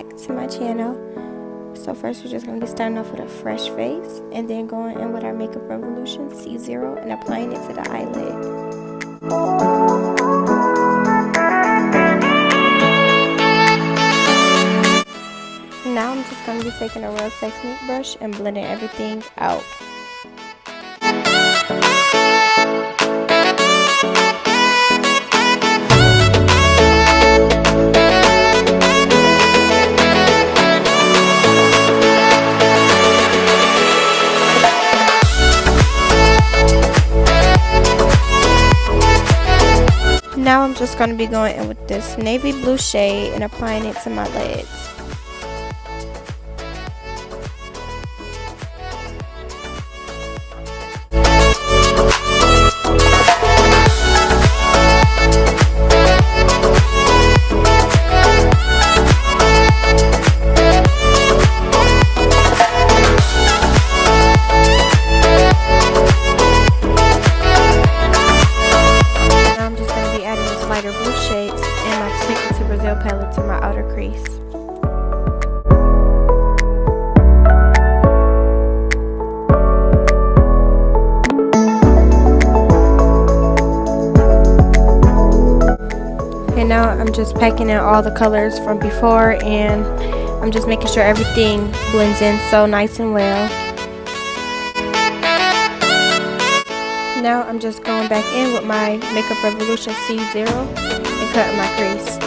back to my channel. So first we're just going to be starting off with a fresh face and then going in with our Makeup Revolution C0 and applying it to the eyelid. Now I'm just going to be taking a Real Technique brush and blending everything out. Now I'm just going to be going in with this navy blue shade and applying it to my lids. Lighter blue shades and my Take Me to Brazil palette to my outer crease. And now I'm just packing in all the colors from before, and I'm just making sure everything blends in so nice and well. Now I'm just going back in with my Makeup Revolution C0 and cutting my crease.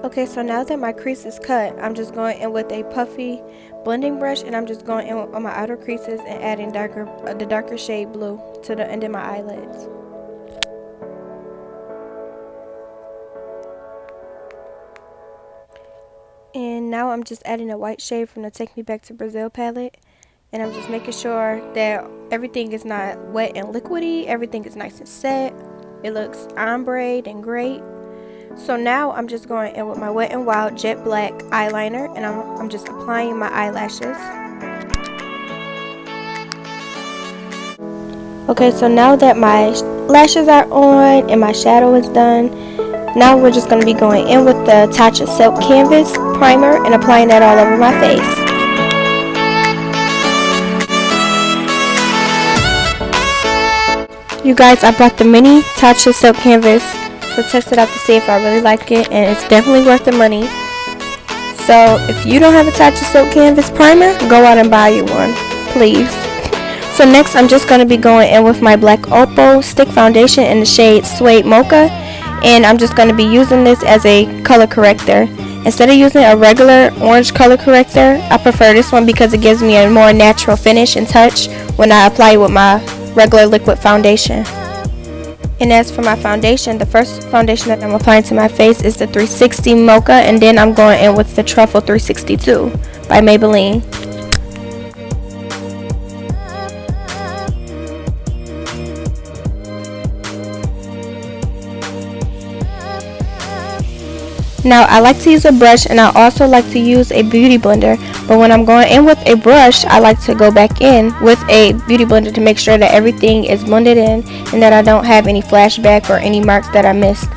Okay, so now that my crease is cut, I'm just going in with a puffy blending brush, and I'm just going in on my outer creases and adding the darker shade blue to the end of my eyelids. And now I'm just adding a white shade from the Take Me Back to Brazil palette, and I'm just making sure that everything is not wet and liquidy, everything is nice and set. It looks ombre and great. So now I'm just going in with my Wet n Wild Jet Black eyeliner, and I'm just applying my eyelashes. Okay, so now that my lashes are on and my shadow is done, now we're just going to be going in with the Tatcha Silk Canvas primer and applying that all over my face. You guys, I bought the mini Tatcha Silk Canvas to test it out to see if I really like it, and it's definitely worth the money. So if you don't have a Tatcha Silk Canvas primer, go out and buy you one, please. So next I'm just going to be going in with my Black Opal Stick Foundation in the shade Suede Mocha, and I'm just going to be using this as a color corrector. Instead of using a regular orange color corrector, I prefer this one because it gives me a more natural finish and touch when I apply it with my regular liquid foundation. And as for my foundation, the first foundation that I'm applying to my face is the 360 Mocha, and then I'm going in with the Truffle 362 by Maybelline. Now I like to use a brush, and I also like to use a beauty blender, but when I'm going in with a brush, I like to go back in with a beauty blender to make sure that everything is blended in and that I don't have any flashback or any marks that I missed.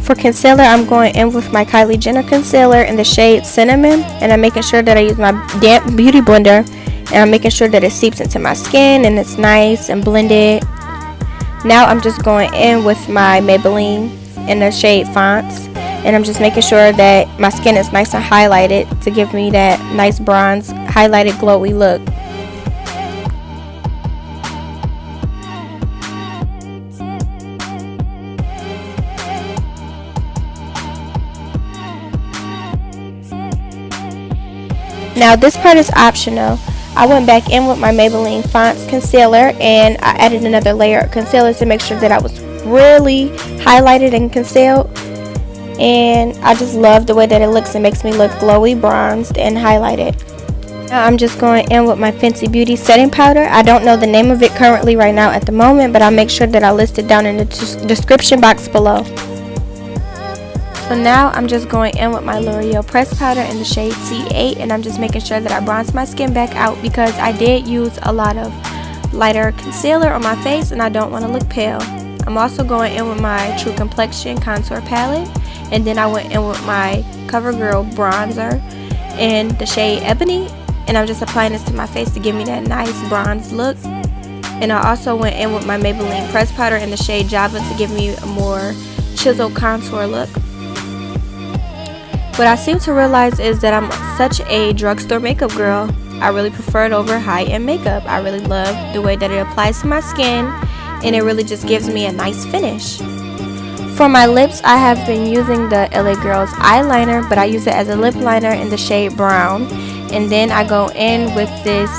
For concealer, I'm going in with my Kylie Jenner concealer in the shade Cinnamon, and I'm making sure that I use my damp beauty blender, and I'm making sure that it seeps into my skin and it's nice and blended. Now I'm just going in with my Maybelline in the shade Fonts, and I'm just making sure that my skin is nice and highlighted to give me that nice bronze highlighted glowy look. Now this part is optional. I went back in with my Maybelline Fonts concealer, and I added another layer of concealer to make sure that I was really highlighted and concealed. And I just love the way that it looks. It makes me look glowy, bronzed, and highlighted. Now I'm just going in with my Fenty Beauty setting powder. I don't know the name of it currently right now at the moment, but I'll make sure that I list it down in the description box below. So now I'm just going in with my L'Oreal pressed powder in the shade C8, and I'm just making sure that I bronze my skin back out because I did use a lot of lighter concealer on my face and I don't want to look pale. I'm also going in with my True Complexion contour palette, and then I went in with my CoverGirl bronzer in the shade Ebony, and I'm just applying this to my face to give me that nice bronze look. And I also went in with my Maybelline pressed powder in the shade Java to give me a more chiseled contour look. What I seem to realize is that I'm such a drugstore makeup girl. I really prefer it over high-end makeup. I really love the way that it applies to my skin, and it really just gives me a nice finish. For my lips, I have been using the LA Girls eyeliner, but I use it as a lip liner in the shade Brown. And then I go in with this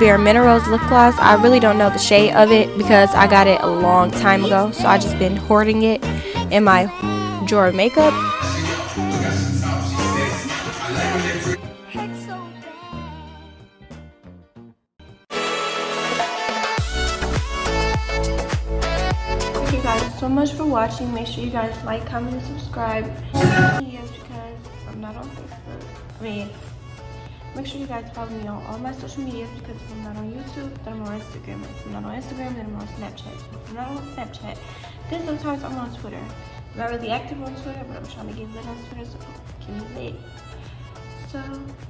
Bare Minerals lip gloss. I really don't know the shade of it because I got it a long time ago, so I just been hoarding it in my drawer of makeup. Thank you guys so much for watching. Make sure you guys like, comment, and subscribe. Yes, because I'm not on Facebook. Make sure you guys follow me on all my social medias, because if I'm not on YouTube, then I'm on Instagram. If I'm not on Instagram, then I'm on Snapchat. If I'm not on Snapchat, then sometimes I'm on Twitter. I'm not really active on Twitter, but I'm trying to get lit on Twitter, so get me lit. So,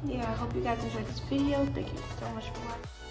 yeah, I hope you guys enjoyed this video. Thank you so much for watching.